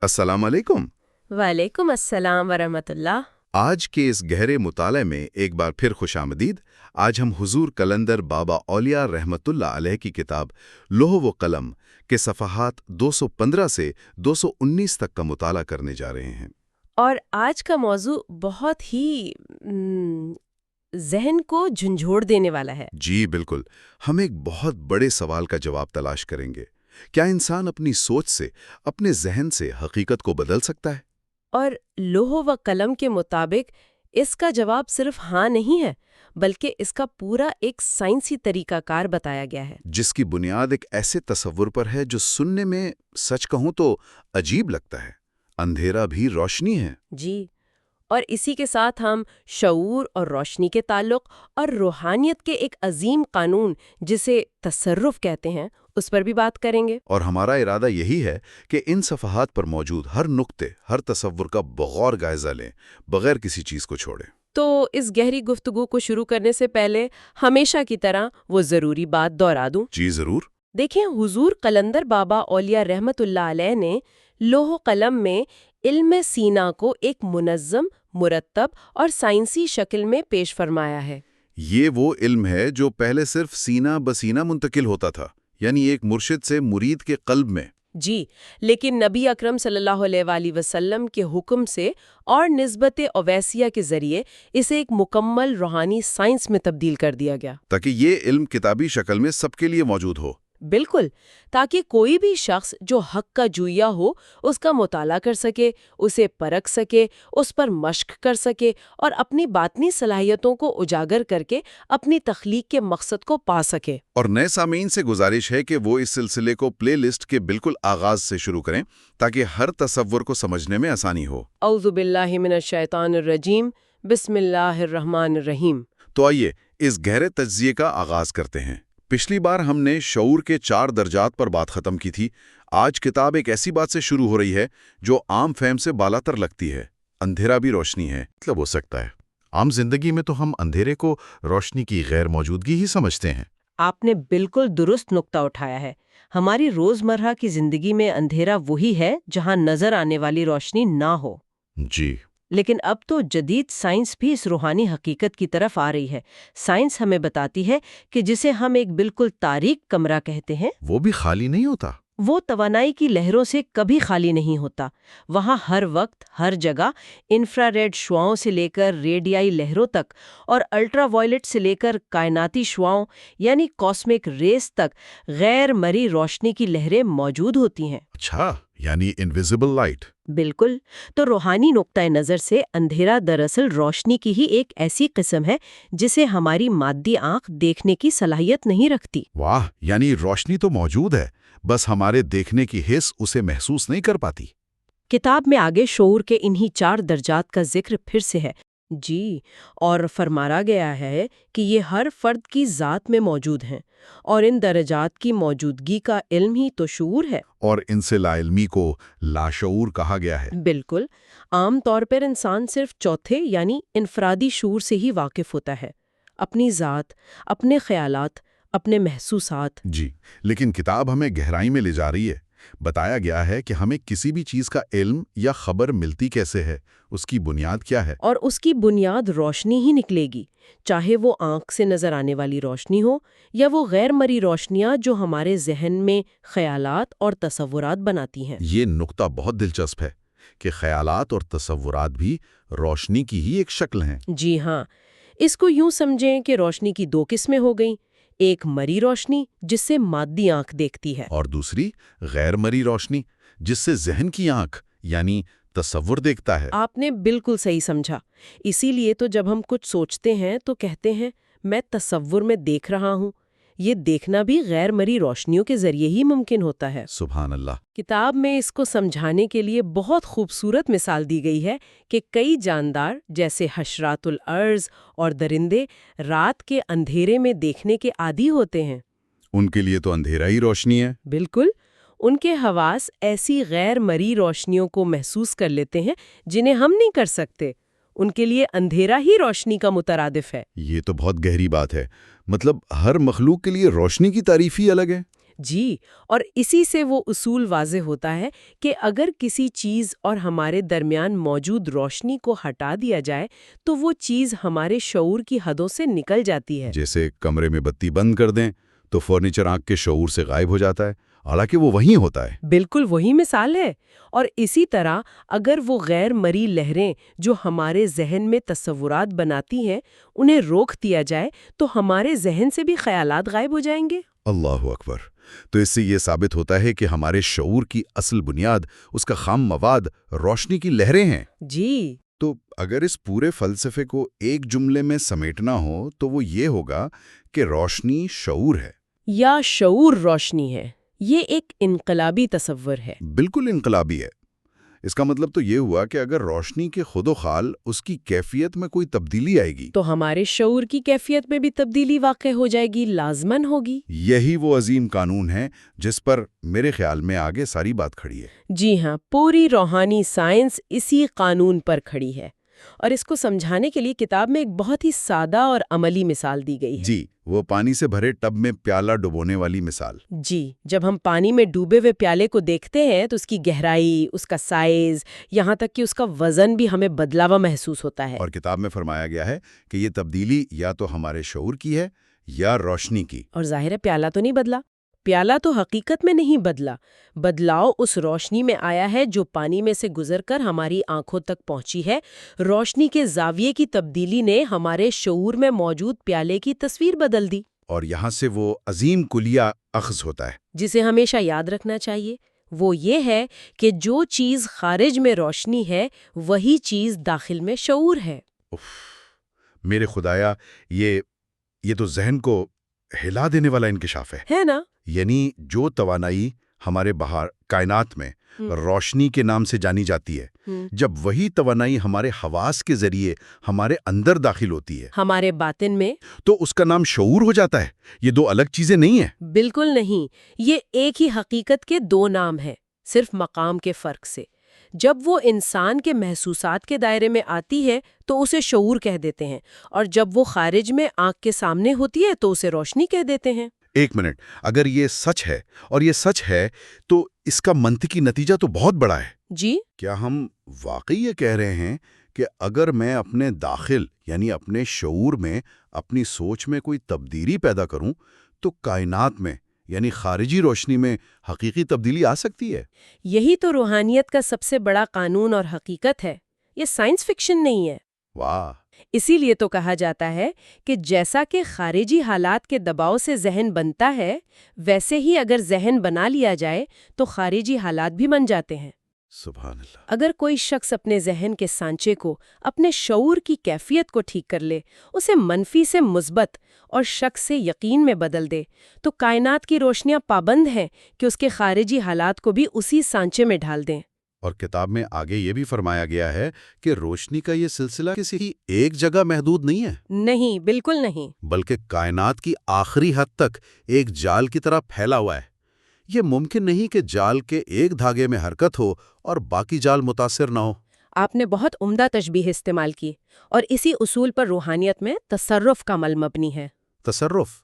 السلام علیکم۔ وعلیکم السلام ورحمۃ اللہ۔ آج کے اس گہرے مطالعے میں ایک بار پھر خوش آمدید۔ آج ہم حضور قلندر بابا اولیاء رحمت اللہ علیہ کی کتاب لوح و قلم کے صفحات 215 سے 219 تک کا مطالعہ کرنے جا رہے ہیں۔ اور آج کا موضوع بہت ہی ذہن کو جھنجھوڑ دینے والا ہے۔ جی بالکل، ہم ایک بہت بڑے سوال کا جواب تلاش کریں گے۔ کیا انسان اپنی سوچ سے، اپنے ذہن سے حقیقت کو بدل سکتا ہے؟ اور لوح و قلم کے مطابق اس کا جواب صرف ہاں نہیں ہے، بلکہ اس کا پورا ایک سائنسی طریقہ کار بتایا گیا ہے، جس کی بنیاد ایک ایسے تصور پر ہے جو سننے میں سچ کہوں تو عجیب لگتا ہے۔ اندھیرا بھی روشنی ہے۔ جی۔ اور اسی کے ساتھ ہم شعور اور روشنی کے تعلق اور روحانیت کے ایک عظیم قانون جسے تصرف کہتے ہیں اس پر بھی بات کریں گے۔ اور ہمارا ارادہ یہی ہے کہ ان صفحات پر موجود ہر نقطے، ہر تصور کا بغور جائزہ لیں، بغیر کسی چیز کو چھوڑیں۔ تو اس گہری گفتگو کو شروع کرنے سے پہلے ہمیشہ کی طرح وہ ضروری بات دہرا دوں۔ جی ضرور۔ دیکھیں، حضور قلندر بابا اولیاء رحمت اللہ علیہ نے لوح و قلم میں علم سینا کو ایک منظم، مرتب اور سائنسی شکل میں پیش فرمایا ہے۔ یہ وہ علم ہے جو پہلے صرف سینہ بسینہ منتقل ہوتا تھا، یعنی ایک مرشد سے مرید کے قلب میں۔ جی، لیکن نبی اکرم صلی اللہ علیہ وآلہ وسلم کے حکم سے اور نسبت اویسیہ کے ذریعے اسے ایک مکمل روحانی سائنس میں تبدیل کر دیا گیا، تاکہ یہ علم کتابی شکل میں سب کے لیے موجود ہو۔ بالکل، تاکہ کوئی بھی شخص جو حق کا جویا ہو اس کا مطالعہ کر سکے، اسے پرکھ سکے، اس پر مشق کر سکے اور اپنی باطنی صلاحیتوں کو اجاگر کر کے اپنی تخلیق کے مقصد کو پا سکے۔ اور نئے سامعین سے گزارش ہے کہ وہ اس سلسلے کو پلے لسٹ کے بالکل آغاز سے شروع کریں تاکہ ہر تصور کو سمجھنے میں آسانی ہو۔ اعوذ باللہ من الشیطان الرجیم، بسم اللہ الرحمن الرحیم۔ تو آئیے اس گہرے تجزیے کا آغاز کرتے ہیں۔ پچھلی بار ہم نے شعور کے 4 درجات پر بات ختم کی تھی۔ آج کتاب ایک ایسی بات سے شروع ہو رہی ہے جو عام فہم سے بالاتر لگتی ہے۔ اندھیرا بھی روشنی ہے، مطلب ہو سکتا ہے۔ عام زندگی میں تو ہم اندھیرے کو روشنی کی غیر موجودگی ہی سمجھتے ہیں۔ آپ نے بالکل درست نقطہ اٹھایا ہے۔ ہماری روزمرہ کی زندگی میں اندھیرا وہی ہے جہاں نظر آنے والی روشنی نہ ہو۔ جی۔ لیکن اب تو جدید سائنس بھی اس روحانی حقیقت کی طرف آ رہی ہے۔ سائنس ہمیں بتاتی ہے کہ جسے ہم ایک بالکل تاریک کمرہ کہتے ہیں، وہ بھی خالی نہیں ہوتا۔ وہ توانائی کی لہروں سے کبھی خالی نہیں ہوتا۔ وہاں ہر وقت، ہر جگہ انفراریڈ شعاؤں سے لے کر ریڈیائی لہروں تک اور الٹرا وائلٹ سے لے کر کائناتی شعاؤں یعنی کاسمک ریز تک غیر مرئی روشنی کی لہریں موجود ہوتی ہیں۔ اچھا، یعنی انویزیبل لائٹ۔ بالکل۔ تو روحانی نقطۂ نظر سے اندھیرا دراصل روشنی کی ہی ایک ایسی قسم ہے جسے ہماری مادی آنکھ دیکھنے کی صلاحیت نہیں رکھتی۔ واہ، یعنی روشنی تو موجود ہے، بس ہمارے دیکھنے کی حس اسے محسوس نہیں کر پاتی۔ کتاب میں آگے شعور کے انہی 4 درجات کا ذکر پھر سے ہے۔ جی، اور فرمایا گیا ہے کہ یہ ہر فرد کی ذات میں موجود ہیں، اور ان درجات کی موجودگی کا علم ہی تو شعور ہے۔ اور ان سے لا علمی کو لاشعور کہا گیا ہے۔ بالکل۔ عام طور پر انسان صرف چوتھے یعنی انفرادی شعور سے ہی واقف ہوتا ہے، اپنی ذات، اپنے خیالات، اپنے محسوسات۔ جی، لیکن کتاب ہمیں گہرائی میں لے جا رہی ہے۔ بتایا گیا ہے کہ ہمیں کسی بھی چیز کا علم یا خبر ملتی کیسے ہے، اس کی بنیاد کیا ہے۔ اور اس کی بنیاد روشنی ہی نکلے گی، چاہے وہ آنکھ سے نظر آنے والی روشنی ہو یا وہ غیر مرئی روشنیاں جو ہمارے ذہن میں خیالات اور تصورات بناتی ہیں۔ یہ نقطہ بہت دلچسپ ہے کہ خیالات اور تصورات بھی روشنی کی ہی ایک شکل ہیں۔ جی ہاں، اس کو یوں سمجھیں کہ روشنی کی 2 قسمیں ہو گئیں، ایک مرئی روشنی جس سے مادی آنکھ دیکھتی ہے، اور دوسری غیر مرئی روشنی جس سے ذہن کی آنکھ یعنی تصور دیکھتا ہے۔ آپ نے بالکل صحیح سمجھا۔ اسی لیے تو جب ہم کچھ سوچتے ہیں تو کہتے ہیں میں تصور میں دیکھ رہا ہوں۔ یہ دیکھنا بھی غیر مرئی روشنیوں کے ذریعے ہی ممکن ہوتا ہے۔ سبحان اللہ۔ کتاب میں اس کو سمجھانے کے لیے بہت خوبصورت مثال دی گئی ہے کہ کئی جاندار جیسے حشرات الارض اور درندے رات کے اندھیرے میں دیکھنے کے عادی ہوتے ہیں۔ ان کے لیے تو اندھیرا ہی روشنی ہے۔ بالکل، ان کے حواس ایسی غیر مرئی روشنیوں کو محسوس کر لیتے ہیں جنہیں ہم نہیں کر سکتے۔ ان کے لیے اندھیرا ہی روشنی کا مترادف ہے۔ یہ تو بہت گہری بات ہے، مطلب ہر مخلوق کے لیے روشنی کی تعریف ہی الگ ہے۔ جی، اور اسی سے وہ اصول واضح ہوتا ہے کہ اگر کسی چیز اور ہمارے درمیان موجود روشنی کو ہٹا دیا جائے تو وہ چیز ہمارے شعور کی حدوں سے نکل جاتی ہے۔ جیسے کمرے میں بتی بند کر دیں تو فرنیچر آنکھ کے شعور سے غائب ہو جاتا ہے، حالانکہ وہ وہیں ہوتا ہے۔ بالکل وہی مثال ہے۔ اور اسی طرح اگر وہ غیر مرئی لہریں جو ہمارے ذہن میں تصورات بناتی ہیں انہیں روک دیا جائے تو ہمارے ذہن سے بھی خیالات غائب ہو جائیں گے۔ اللہ اکبر! تو اس سے یہ ثابت ہوتا ہے کہ ہمارے شعور کی اصل بنیاد، اس کا خام مواد، روشنی کی لہریں ہیں۔ جی، تو اگر اس پورے فلسفے کو ایک جملے میں سمیٹنا ہو تو وہ یہ ہوگا کہ روشنی شعور ہے۔ یا شعور روشنی ہے، یہ ایک انقلابی تصور ہے۔ بالکل انقلابی ہے۔ اس کا مطلب تو یہ ہوا کہ اگر روشنی کے خود و خال اس کی کیفیت میں کوئی تبدیلی آئے گی تو ہمارے شعور کی کیفیت میں بھی تبدیلی واقع ہو جائے گی، لازماً ہوگی۔ یہی وہ عظیم قانون ہے جس پر میرے خیال میں آگے ساری بات کھڑی ہے۔ جی ہاں، پوری روحانی سائنس اسی قانون پر کھڑی ہے، اور اس کو سمجھانے کے لیے کتاب میں ایک بہت ہی سادہ اور عملی مثال دی گئی ہے۔ جی، وہ پانی سے بھرے ٹب میں پیالہ ڈبونے والی مثال۔ جی، جب ہم پانی میں ڈوبے ہوئے پیالے کو دیکھتے ہیں تو اس کی گہرائی، اس کا سائز، یہاں تک کہ اس کا وزن بھی ہمیں بدلا ہوا محسوس ہوتا ہے۔ اور کتاب میں فرمایا گیا ہے کہ یہ تبدیلی یا تو ہمارے شعور کی ہے یا روشنی کی۔ اور ظاہر ہے پیالہ تو نہیں بدلا، پیالہ تو حقیقت میں نہیں بدلا، بدلاؤ اس روشنی میں آیا ہے جو پانی میں سے گزر کر ہماری آنکھوں تک پہنچی ہے۔ روشنی کے زاویے کی تبدیلی نے ہمارے شعور میں موجود پیالے کی تصویر بدل دی۔ اور یہاں سے وہ عظیم کلیہ اخذ ہوتا ہے۔ جسے ہمیشہ یاد رکھنا چاہیے وہ یہ ہے کہ جو چیز خارج میں روشنی ہے وہی چیز داخل میں شعور ہے۔ میرے خدایا، یہ تو ذہن کو ہلا دینے والا انکشاف ہے نا؟ یعنی جو توانائی ہمارے باہر کائنات میں روشنی کے نام سے جانی جاتی ہے، جب وہی توانائی ہمارے حواس کے ذریعے ہمارے اندر داخل ہوتی ہے ہمارے باطن میں، تو اس کا نام شعور ہو جاتا ہے۔ یہ دو الگ چیزیں نہیں ہیں۔ بالکل نہیں، یہ ایک ہی حقیقت کے دو نام ہیں، صرف مقام کے فرق سے۔ جب وہ انسان کے محسوسات کے دائرے میں آتی ہے تو اسے شعور کہہ دیتے ہیں، اور جب وہ خارج میں آنکھ کے سامنے ہوتی ہے تو اسے روشنی کہہ دیتے ہیں۔ ایک منٹ، اگر یہ سچ ہے اور یہ سچ ہے تو اس کا منطقی نتیجہ تو بہت بڑا ہے۔ جی، کیا ہم واقعی یہ کہہ رہے ہیں کہ اگر میں اپنے داخل یعنی اپنے شعور میں اپنی سوچ میں کوئی تبدیلی پیدا کروں تو کائنات میں یعنی خارجی روشنی میں حقیقی تبدیلی آ سکتی ہے؟ یہی تو روحانیت کا سب سے بڑا قانون اور حقیقت ہے، یہ سائنس فکشن نہیں ہے۔ واہ! اسی لیے تو کہا جاتا ہے کہ جیسا کہ خارجی حالات کے دباؤ سے ذہن بنتا ہے، ویسے ہی اگر ذہن بنا لیا جائے تو خارجی حالات بھی بن جاتے ہیں۔ سبحان اللہ! اگر کوئی شخص اپنے ذہن کے سانچے کو، اپنے شعور کی کیفیت کو ٹھیک کر لے، اسے منفی سے مثبت اور شک سے یقین میں بدل دے، تو کائنات کی روشنیاں پابند ہیں کہ اس کے خارجی حالات کو بھی اسی سانچے میں ڈھال دیں۔ اور کتاب میں آگے یہ بھی فرمایا گیا ہے کہ روشنی کا یہ سلسلہ کسی ایک جگہ محدود نہیں ہے، نہیں، بالکل نہیں۔ بلکہ کائنات کی آخری حد تک ایک جال کی طرح پھیلا ہوا ہے۔ یہ ممکن نہیں کہ جال کے ایک دھاگے میں حرکت ہو اور باقی جال متاثر نہ ہو۔ آپ نے بہت عمدہ تشبیہ استعمال کی، اور اسی اصول پر روحانیت میں تصرف کا عمل مبنی ہے۔ تصرف،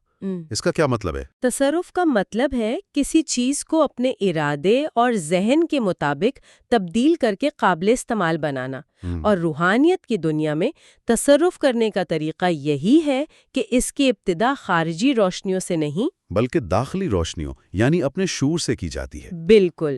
اس کا کیا مطلب ہے؟ تصرف کا مطلب ہے کسی چیز کو اپنے ارادے اور ذہن کے مطابق تبدیل کر کے قابل استعمال بنانا، اور روحانیت کی دنیا میں تصرف کرنے کا طریقہ یہی ہے کہ اس کی ابتدا خارجی روشنیوں سے نہیں بلکہ داخلی روشنیوں یعنی اپنے شعور سے کی جاتی ہے۔ بالکل۔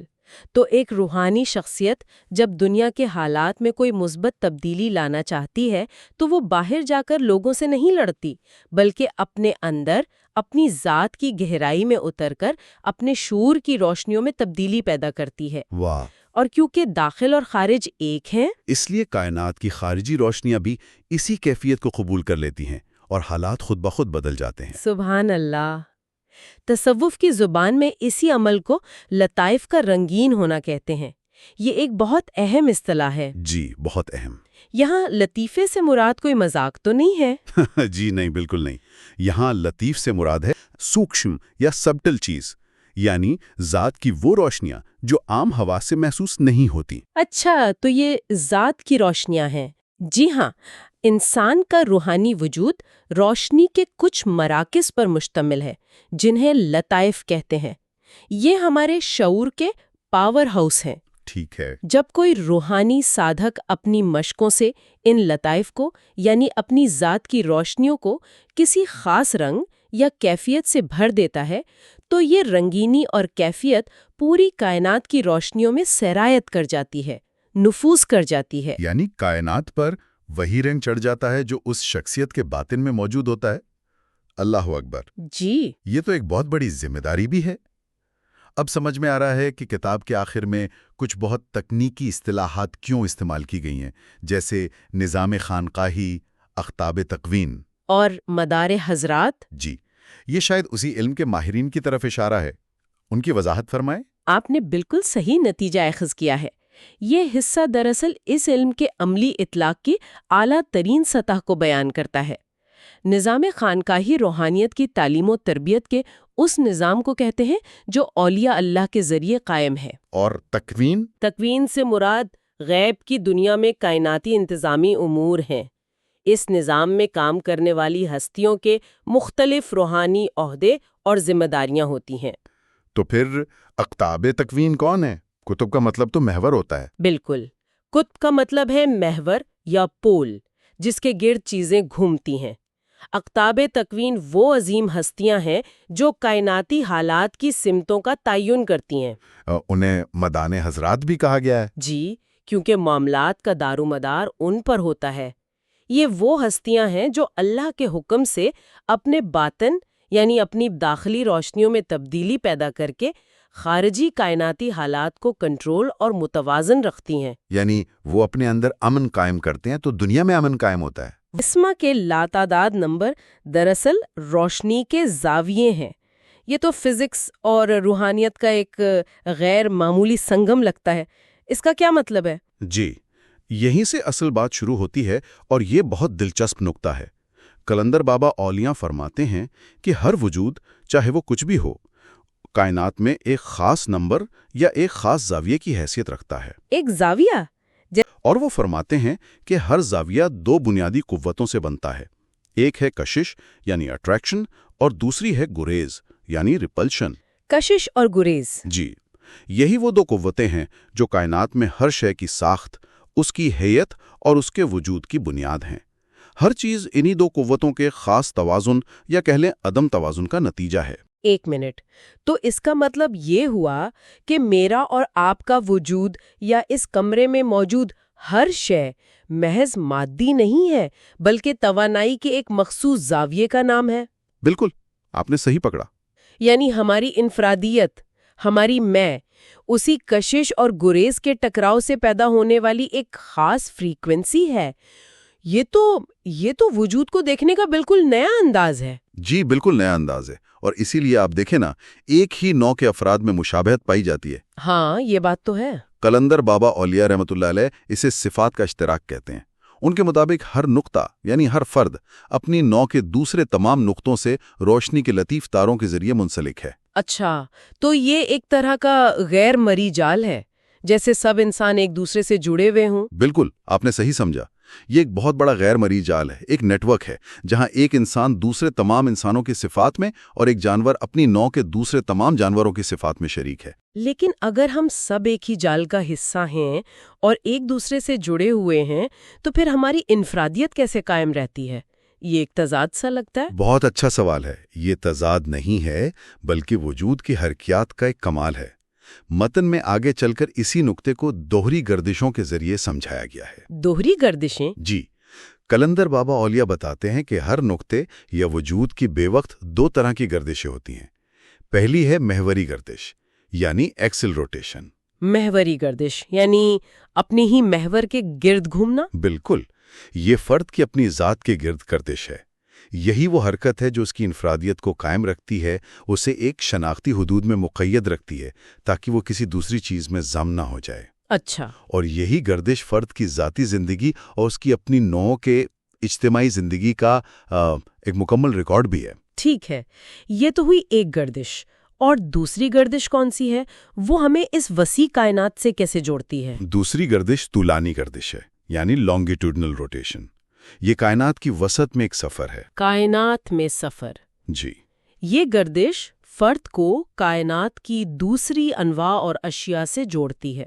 تو ایک روحانی شخصیت جب دنیا کے حالات میں کوئی مثبت تبدیلی لانا چاہتی ہے تو وہ باہر جا کر لوگوں سے نہیں لڑتی، بلکہ اپنے اندر، اپنی ذات کی گہرائی میں اتر کر اپنے شعور کی روشنیوں میں تبدیلی پیدا کرتی ہے۔ واہ! اور کیونکہ داخل اور خارج ایک ہیں، اس لیے کائنات کی خارجی روشنیاں بھی اسی کیفیت کو قبول کر لیتی ہیں اور حالات خود بخود بدل جاتے ہیں۔ سبحان اللہ! تصوف کی زبان میں اسی عمل کو لطائف کا رنگین ہونا کہتے ہیں۔ یہ ایک بہت اہم اصطلاح ہے۔ جی، بہت اہم۔ یہاں لطیفے سے مراد کوئی مذاق تو نہیں ہے؟ جی نہیں، بالکل نہیں۔ یہاں لطیف سے مراد ہے سوکشم یا سبٹل چیز، یعنی ذات کی وہ روشنیاں جو عام حواس سے محسوس نہیں ہوتی۔ اچھا، تو یہ ذات کی روشنیاں ہیں۔ جی ہاں، انسان کا روحانی وجود روشنی کے کچھ مراکز پر مشتمل ہے جنہیں لطائف کہتے ہیں۔ یہ ہمارے شعور کے پاور ہاؤس ہیں۔ ٹھیک ہے۔ جب کوئی روحانی سادھک اپنی مشقوں سے ان لطائف کو یعنی اپنی ذات کی روشنیوں کو کسی خاص رنگ یا کیفیت سے بھر دیتا ہے تو یہ رنگینی اور کیفیت پوری کائنات کی روشنیوں میں سرایت کر جاتی ہے، نفوذ کر جاتی ہے۔ یعنی کائنات پر وہی رنگ چڑھ جاتا ہے جو اس شخصیت کے باطن میں موجود ہوتا ہے۔ اللہ اکبر! جی، یہ تو ایک بہت بڑی ذمہ داری بھی ہے۔ اب سمجھ میں آ رہا ہے کہ کتاب کے آخر میں کچھ بہت تکنیکی اصطلاحات کیوں استعمال کی گئی ہیں، جیسے نظام خانقاہی، اقطاب تقوین اور مدار حضرات۔ جی، یہ شاید اسی علم کے ماہرین کی طرف اشارہ ہے۔ ان کی وضاحت فرمائیں۔ آپ نے بالکل صحیح نتیجہ اخذ کیا ہے۔ یہ حصہ دراصل اس علم کے عملی اطلاق کی اعلیٰ ترین سطح کو بیان کرتا ہے۔ نظام خانقاہی روحانیت کی تعلیم و تربیت کے اس نظام کو کہتے ہیں جو اولیاء اللہ کے ذریعے قائم ہے۔ اور تکوین؟ تکوین سے مراد غیب کی دنیا میں کائناتی انتظامی امور ہیں۔ اس نظام میں کام کرنے والی ہستیوں کے مختلف روحانی عہدے اور ذمہ داریاں ہوتی ہیں۔ تو پھر اقطاب تکوین کون ہے؟ کتب کا مطلب تو محور ہوتا ہے۔ بالکل، قطب کا مطلب ہے محور یا پول جس کے گرد چیزیں گھومتی ہیں۔ اقطاب تکوین وہ عظیم ہستیاں ہیں جو کائناتی حالات کی سمتوں کا تعین کرتی ہیں۔ انہیں مدان حضرات بھی کہا گیا ہے۔ جی، کیونکہ معاملات کا دار و مدار ان پر ہوتا ہے۔ یہ وہ ہستیاں ہیں جو اللہ کے حکم سے اپنے باطن یعنی اپنی داخلی روشنیوں میں تبدیلی پیدا کر کے خارجی کائناتی حالات کو کنٹرول اور متوازن رکھتی ہیں۔ یعنی وہ اپنے اندر امن قائم کرتے ہیں تو دنیا میں امن قائم ہوتا ہے۔ جسمہ کے لاتعداد نمبر دراصل روشنی کے زاویے ہیں۔ یہ تو فزکس اور روحانیت کا ایک غیر معمولی سنگم لگتا ہے۔ اس کا کیا مطلب ہے؟ جی، یہیں سے اصل بات شروع ہوتی ہے اور یہ بہت دلچسپ نکتہ ہے۔ قلندر بابا اولیاء فرماتے ہیں کہ ہر وجود چاہے وہ کچھ بھی ہو کائنات میں ایک خاص نمبر یا ایک خاص زاویے کی حیثیت رکھتا ہے۔ ایک زاویہ؟ اور وہ فرماتے ہیں کہ ہر زاویہ دو بنیادی قوتوں سے بنتا ہے، ایک ہے کشش یعنی اٹریکشن اور دوسری ہے گریز یعنی ریپلشن۔ کشش اور گریز؟ جی، یہی وہ دو قوتیں ہیں جو کائنات میں ہر شے کی ساخت، اس کی حیت اور اس کے وجود کی بنیاد ہیں۔ ہر چیز انہی دو قوتوں کے خاص توازن یا کہہ لیں عدم توازن کا نتیجہ ہے۔ ایک منٹ، تو اس کا مطلب یہ ہوا کہ میرا اور آپ کا وجود یا اس کمرے میں موجود ہر شے محض مادی نہیں ہے بلکہ توانائی کے ایک مخصوص زاویے کا نام ہے۔ بالکل، آپ نے صحیح پکڑا۔ یعنی ہماری انفرادیت، ہماری میں، اسی کشش اور گریز کے ٹکراؤ سے پیدا ہونے والی ایک خاص فریکوینسی ہے۔ یہ تو وجود کو دیکھنے کا بالکل نیا انداز ہے۔ جی، بالکل نیا انداز ہے، اور اسی لیے آپ دیکھیں نا، ایک ہی نوع کے افراد میں مشابہت پائی جاتی ہے۔ ہاں، یہ بات تو ہے۔ قلندر بابا اولیاء رحمۃ اللہ علیہ اسے صفات کا اشتراک کہتے ہیں۔ ان کے مطابق ہر نقطہ یعنی ہر فرد اپنی نوع کے دوسرے تمام نقطوں سے روشنی کے لطیف تاروں کے ذریعے منسلک ہے۔ اچھا، تو یہ ایک طرح کا غیر مرئی جال ہے، جیسے سب انسان ایک دوسرے سے جڑے ہوئے ہوں۔ بالکل، آپ نے صحیح سمجھا۔ یہ ایک بہت بڑا غیر مرئی جال ہے، ایک نیٹ ورک ہے جہاں ایک انسان دوسرے تمام انسانوں کی صفات میں اور ایک جانور اپنی نوع کے دوسرے تمام جانوروں کی صفات میں شریک ہے۔ لیکن اگر ہم سب ایک ہی جال کا حصہ ہیں اور ایک دوسرے سے جڑے ہوئے ہیں تو پھر ہماری انفرادیت کیسے قائم رہتی ہے؟ یہ ایک تضاد سا لگتا ہے۔ بہت اچھا سوال ہے۔ یہ تضاد نہیں ہے بلکہ وجود کی حرکیات کا ایک کمال ہے۔ متن میں آگے چل کر اسی نقطے کو دوہری گردشوں کے ذریعے سمجھایا گیا ہے۔ دوہری گردشیں؟ جی، قلندر بابا اولیاء بتاتے ہیں کہ ہر نقطے یا وجود کی بے وقت دو طرح کی گردشیں ہوتی ہیں۔ پہلی ہے محوری گردش یعنی ایکسل روٹیشن۔ محوری گردش یعنی اپنی ہی محور کے گرد گھومنا؟ بالکل، یہ فرد کی اپنی ذات کے گرد گردش ہے۔ یہی وہ حرکت ہے جو اس کی انفرادیت کو قائم رکھتی ہے، اسے ایک شناختی حدود میں مقید رکھتی ہے تاکہ وہ کسی دوسری چیز میں ضم نہ ہو جائے۔ اچھا۔ اور یہی گردش فرد کی ذاتی زندگی اور اس کی اپنی نوع کے اجتماعی زندگی کا ایک مکمل ریکارڈ بھی ہے۔ ٹھیک ہے، یہ تو ہوئی ایک گردش، اور دوسری گردش کون سی ہے؟ وہ ہمیں اس وسیع کائنات سے کیسے جوڑتی ہے؟ دوسری گردش طولانی گردش ہے یعنی لانگیٹیوڈنل روٹیشن۔ یہ کائنات کی وسط میں ایک سفر ہے۔ کائنات میں سفر؟ جی، یہ گردش فرد کو کائنات کی دوسری انواع اور اشیاء سے جوڑتی ہے۔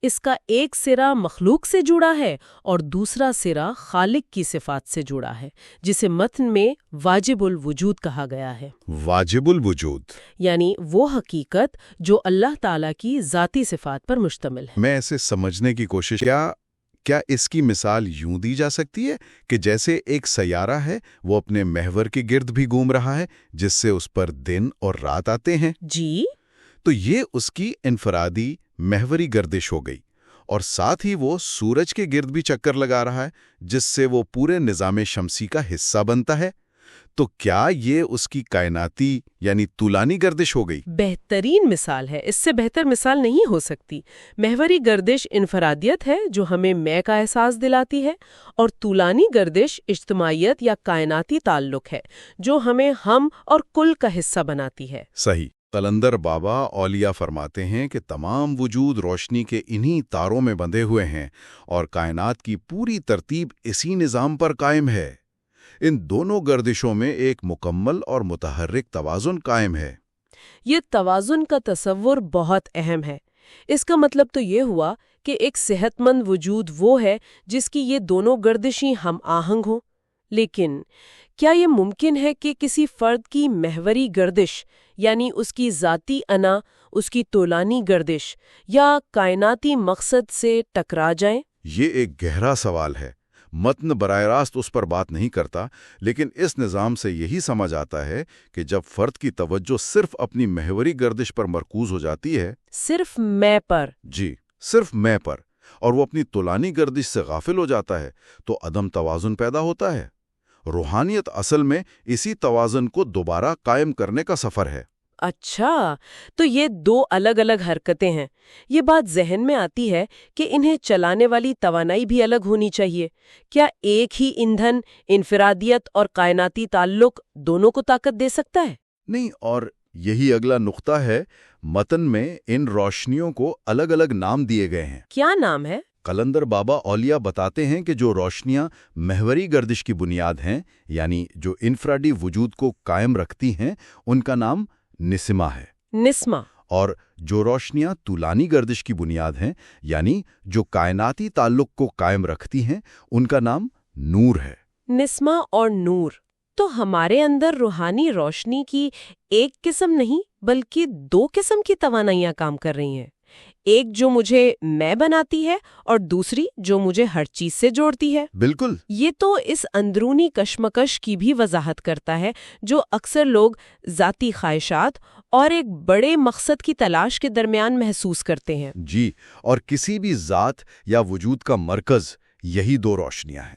اس کا ایک سرا مخلوق سے جڑا ہے اور دوسرا سرا خالق کی صفات سے جڑا ہے، جسے متن میں واجب الوجود کہا گیا ہے۔ واجب الوجود یعنی وہ حقیقت جو اللہ تعالیٰ کی ذاتی صفات پر مشتمل ہے۔ میں اسے سمجھنے کی کوشش کیا اس کی مثال یوں دی جا سکتی ہے کہ جیسے ایک سیارہ ہے وہ اپنے محور کے گرد بھی گھوم رہا ہے، جس سے اس پر دن اور رات آتے ہیں؟ جی، تو یہ اس کی انفرادی محوری گردش ہو گئی، اور ساتھ ہی وہ سورج کے گرد بھی چکر لگا رہا ہے، جس سے وہ پورے نظام شمسی کا حصہ بنتا ہے۔ تو کیا یہ اس کی کائناتی یعنی طولانی گردش ہو گئی؟ بہترین مثال ہے، اس سے بہتر مثال نہیں ہو سکتی۔ محوری گردش انفرادیت ہے جو ہمیں میں کا احساس دلاتی ہے، اور طولانی گردش اجتماعیت یا کائناتی تعلق ہے جو ہمیں ہم اور کل کا حصہ بناتی ہے۔ صحیح۔ قلندر بابا اولیاء فرماتے ہیں کہ تمام وجود روشنی کے انہی تاروں میں بندھے ہوئے ہیں، اور کائنات کی پوری ترتیب اسی نظام پر قائم ہے۔ ان دونوں گردشوں میں ایک مکمل اور متحرک توازن قائم ہے۔ یہ توازن کا تصور بہت اہم ہے۔ اس کا مطلب تو یہ ہوا کہ ایک صحت مند وجود وہ ہے جس کی یہ دونوں گردشیں ہم آہنگ ہوں۔ لیکن کیا یہ ممکن ہے کہ کسی فرد کی محوری گردش، یعنی اس کی ذاتی انا، اس کی طولانی گردش یا کائناتی مقصد سے ٹکرا جائیں؟ یہ ایک گہرا سوال ہے۔ متن براہ راست اس پر بات نہیں کرتا، لیکن اس نظام سے یہی سمجھ آتا ہے کہ جب فرد کی توجہ صرف اپنی محوری گردش پر مرکوز ہو جاتی ہے، صرف میں پر، جی صرف میں پر، اور وہ اپنی طولانی گردش سے غافل ہو جاتا ہے، تو عدم توازن پیدا ہوتا ہے۔ روحانیت اصل میں اسی توازن کو دوبارہ قائم کرنے کا سفر ہے۔ اچھا، تو یہ دو الگ الگ حرکتیں ہیں۔ یہ بات ذہن میں آتی ہے کہ انہیں چلانے والی توانائی بھی الگ ہونی چاہیے۔ کیا ایک ہی ایندھن انفرادیت اور کائناتی تعلق دونوں کو طاقت دے سکتا ہے؟ نہیں، اور یہی اگلا نقطہ ہے۔ متن میں ان روشنیوں کو الگ الگ نام دیے گئے ہیں۔ کیا نام ہے؟ قلندر بابا اولیاء بتاتے ہیں کہ جو روشنیاں محوری گردش کی بنیاد ہیں، یعنی جو انفرادی وجود کو قائم رکھتی ہیں، ان کا نام نسمہ ہے۔ نسمہ۔ اور جو روشنیاں طولانی گردش کی بنیاد ہیں، یعنی جو کائناتی تعلق کو قائم رکھتی ہیں، ان کا نام نور ہے۔ نسمہ اور نور۔ تو ہمارے اندر روحانی روشنی کی ایک قسم نہیں بلکہ دو قسم کی توانائیاں کام کر رہی ہیں، ایک جو مجھے میں بناتی ہے اور دوسری جو مجھے ہر چیز سے جوڑتی ہے۔ بالکل۔ یہ تو اس اندرونی کشمکش کی بھی وضاحت کرتا ہے جو اکثر لوگ ذاتی خواہشات اور ایک بڑے مقصد کی تلاش کے درمیان محسوس کرتے ہیں۔ جی، اور کسی بھی ذات یا وجود کا مرکز یہی دو روشنیاں ہیں۔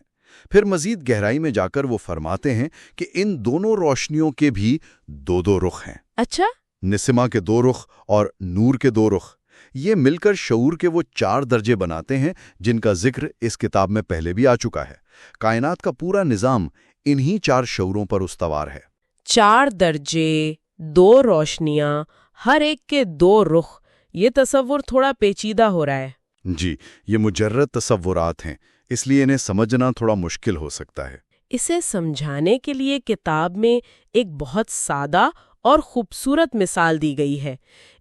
پھر مزید گہرائی میں جا کر وہ فرماتے ہیں کہ ان دونوں روشنیوں کے بھی دو دو رخ ہیں۔ اچھا؟ نسمہ کے دو رخ اور نور کے دو رخ، یہ مل کر شعور کے وہ 4 درجے بناتے ہیں جن کا ذکر اس کتاب میں پہلے بھی آ چکا ہے۔ کائنات کا پورا نظام انہی 4 شعوروں پر استوار ہے۔ 4 درجے، 2 روشنیاں، ہر ایک کے 2 رخ، یہ تصور تھوڑا پیچیدہ ہو رہا ہے۔ جی، یہ مجرد تصورات ہیں، اس لیے انہیں سمجھنا تھوڑا مشکل ہو سکتا ہے۔ اسے سمجھانے کے لیے کتاب میں ایک بہت سادہ اور خوبصورت مثال دی گئی ہے،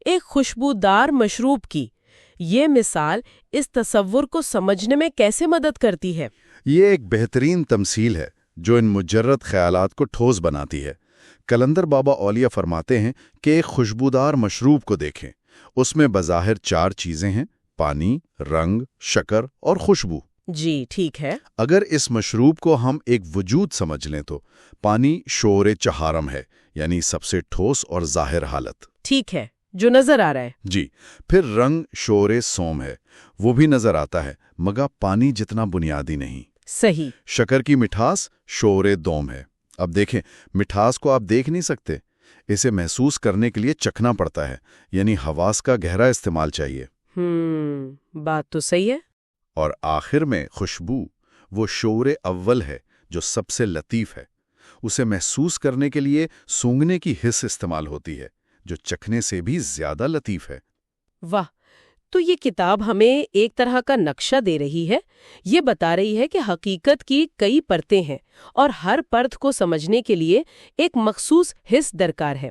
ایک خوشبودار مشروب کی۔ یہ مثال اس تصور کو سمجھنے میں کیسے مدد کرتی ہے؟ یہ ایک بہترین تمثیل ہے جو ان مجرد خیالات کو ٹھوس بناتی ہے۔ قلندر بابا اولیاء فرماتے ہیں کہ ایک خوشبودار مشروب کو دیکھیں، اس میں بظاہر 4 چیزیں ہیں: پانی، رنگ، شکر اور خوشبو۔ جی ٹھیک ہے۔ اگر اس مشروب کو ہم ایک وجود سمجھ لیں تو پانی شعور چہارم ہے، یعنی سب سے ٹھوس اور ظاہر حالت۔ ٹھیک ہے، جو نظر آ رہا ہے۔ جی، پھر رنگ شعور سوم ہے، وہ بھی نظر آتا ہے مگر پانی جتنا بنیادی نہیں۔ صحیح۔ شکر کی مٹھاس شعور دوم ہے۔ اب دیکھیں، مٹھاس کو آپ دیکھ نہیں سکتے، اسے محسوس کرنے کے لیے چکھنا پڑتا ہے، یعنی حواس کا گہرا استعمال چاہیے۔ بات تو صحیح ہے۔ اور آخر میں خوشبو، وہ شعور اول ہے جو سب سے لطیف ہے۔ اسے محسوس کرنے کے لیے سونگھنے کی حس استعمال ہوتی ہے، جو چکھنے سے بھی زیادہ لطیف ہے۔ واہ! تو یہ کتاب ہمیں ایک طرح کا نقشہ دے رہی ہے۔ یہ بتا رہی ہے کہ حقیقت کی کئی پرتیں ہیں اور ہر پرت کو سمجھنے کے لیے ایک مخصوص حس درکار ہے۔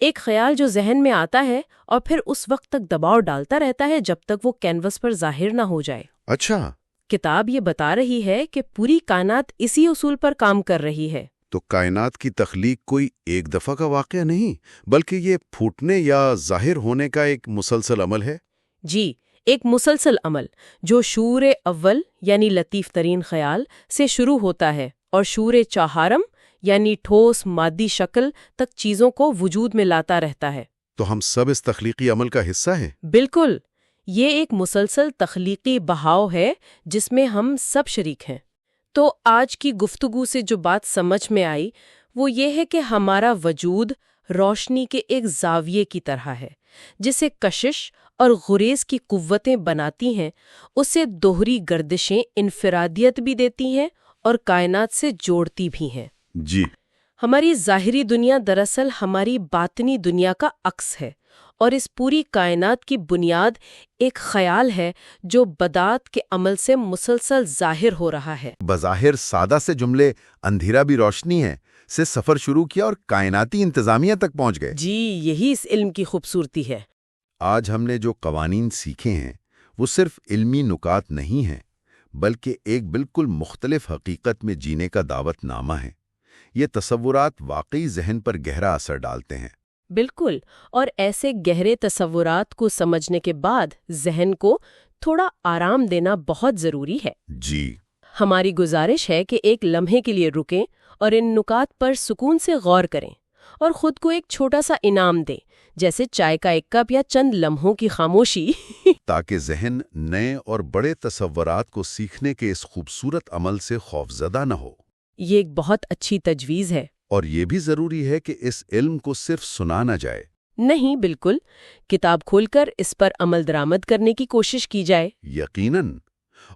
ایک خیال جو ذہن میں آتا ہے اور پھر اس وقت تک دباؤ ڈالتا رہتا ہے جب تک وہ کینوس پر ظاہر نہ ہو جائے۔ اچھا، کتاب یہ بتا رہی ہے کہ پوری کائنات اسی اصول پر کام کر رہی ہے۔ تو کائنات کی تخلیق کوئی ایک دفعہ کا واقعہ نہیں، بلکہ یہ پھوٹنے یا ظاہر ہونے کا ایک مسلسل عمل ہے۔ جی، ایک مسلسل عمل جو شعور اول یعنی لطیف ترین خیال سے شروع ہوتا ہے اور شعور چہارم یعنی ٹھوس مادی شکل تک چیزوں کو وجود میں لاتا رہتا ہے۔ تو ہم سب اس تخلیقی عمل کا حصہ ہیں۔ بالکل، یہ ایک مسلسل تخلیقی بہاؤ ہے جس میں ہم سب شریک ہیں۔ تو آج کی گفتگو سے جو بات سمجھ میں آئی وہ یہ ہے کہ ہمارا وجود روشنی کے ایک زاویے کی طرح ہے، جسے کشش اور گریز کی قوتیں بناتی ہیں، اسے دوہری گردشیں انفرادیت بھی دیتی ہیں اور کائنات سے جوڑتی بھی ہیں۔ جی، ہماری ظاہری دنیا دراصل ہماری باطنی دنیا کا عکس ہے، اور اس پوری کائنات کی بنیاد ایک خیال ہے جو بدعت کے عمل سے مسلسل ظاہر ہو رہا ہے۔ بظاہر سادہ سے جملے اندھیرا بھی روشنی ہے سے سفر شروع کیا اور کائناتی انتظامیہ تک پہنچ گئے۔ جی، یہی اس علم کی خوبصورتی ہے۔ آج ہم نے جو قوانین سیکھے ہیں وہ صرف علمی نکات نہیں ہیں، بلکہ ایک بالکل مختلف حقیقت میں جینے کا دعوت نامہ ہے۔ یہ تصورات واقعی ذہن پر گہرا اثر ڈالتے ہیں۔ بالکل، اور ایسے گہرے تصورات کو سمجھنے کے بعد ذہن کو تھوڑا آرام دینا بہت ضروری ہے۔ جی، ہماری گزارش ہے کہ ایک لمحے کے لیے رکیں اور ان نکات پر سکون سے غور کریں اور خود کو ایک چھوٹا سا انعام دیں، جیسے چائے کا ایک کپ یا چند لمحوں کی خاموشی۔ تاکہ ذہن نئے اور بڑے تصورات کو سیکھنے کے اس خوبصورت عمل سے خوفزدہ نہ ہو۔ یہ ایک بہت اچھی تجویز ہے۔ اور یہ بھی ضروری ہے کہ اس علم کو صرف سنا نہ جائے۔ نہیں، بالکل، کتاب کھول کر اس پر عمل درآمد کرنے کی کوشش کی جائے۔ یقیناً،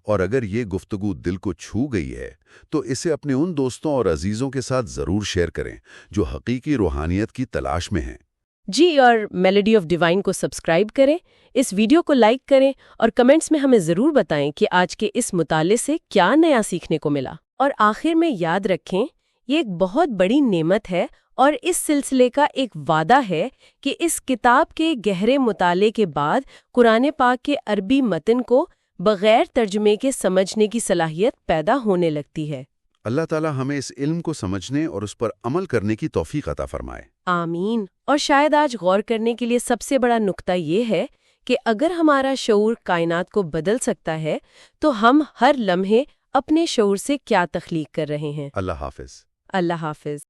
اور اگر یہ گفتگو دل کو چھو گئی ہے تو اسے اپنے ان دوستوں اور عزیزوں کے ساتھ ضرور شیئر کریں جو حقیقی روحانیت کی تلاش میں ہیں۔ جی، اور میلوڈی آف ڈیوائن کو سبسکرائب کریں، اس ویڈیو کو لائک کریں اور کمنٹس میں ہمیں ضرور بتائیں کہ آج کے اس مطالعے سے کیا نیا سیکھنے کو ملا۔ اور آخر میں یاد رکھیں، یہ ایک بہت بڑی نعمت ہے اور اس سلسلے کا ایک وعدہ ہے کہ اس کتاب کے گہرے مطالعے کے بعد قرآن پاک کے عربی متن کو بغیر ترجمے کے سمجھنے کی صلاحیت پیدا ہونے لگتی ہے۔ اللہ تعالی ہمیں اس علم کو سمجھنے اور اس پر عمل کرنے کی توفیق عطا فرمائے۔ آمین۔ اور شاید آج غور کرنے کے لیے سب سے بڑا نقطہ یہ ہے کہ اگر ہمارا شعور کائنات کو بدل سکتا ہے تو ہم ہر لمحے اپنے شعور سے کیا تخلیق کر رہے ہیں۔ اللہ حافظ۔ اللہ حافظ۔